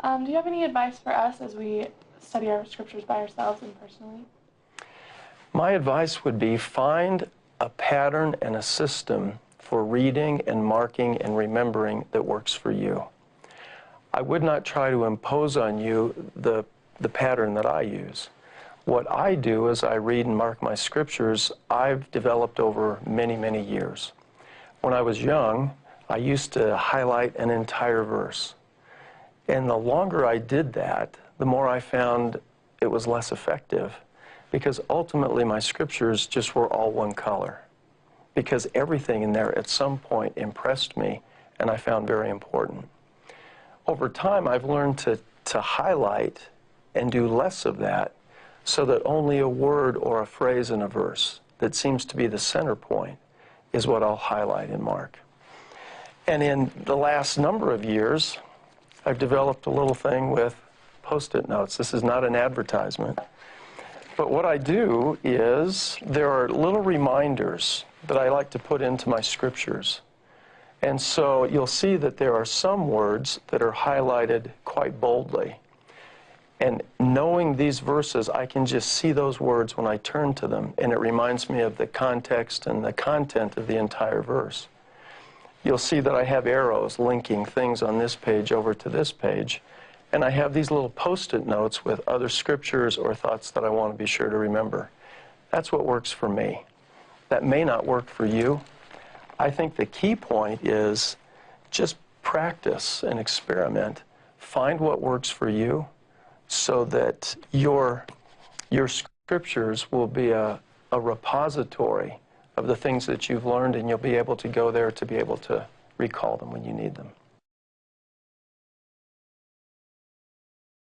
Do you have any advice for us as we study our scriptures by ourselves and personally? My advice would be find a pattern and a system for reading and marking and remembering that works for you. I would not try to impose on you the pattern that I use. What I do as I read and mark my scriptures, I've developed over many, many years. When I was young, I used to highlight an entire verse. And the longer I did that, the more I found it was less effective, because ultimately my scriptures just were all one color, because everything in there at some point impressed me and I found very important. Over time, I've learned to highlight and do less of that, so that only a word or a phrase in a verse that seems to be the center point is what I'll highlight and mark. And in the last number of years, I've developed a little thing with Post-it notes. This is not an advertisement. But what I do is there are little reminders that I like to put into my scriptures. And so you'll see that there are some words that are highlighted quite boldly. And knowing these verses, I can just see those words when I turn to them, and it reminds me of the context and the content of the entire verse. You'll see that I have arrows linking things on this page over to this page, and I have these little Post-it notes with other scriptures or thoughts that I want to be sure to remember. That's what works for me. That may not work for you. I think the key point is just practice and experiment. Find what works for you, so that your scriptures will be a repository of the things that you've learned, and you'll be able to go there to be able to recall them when you need them.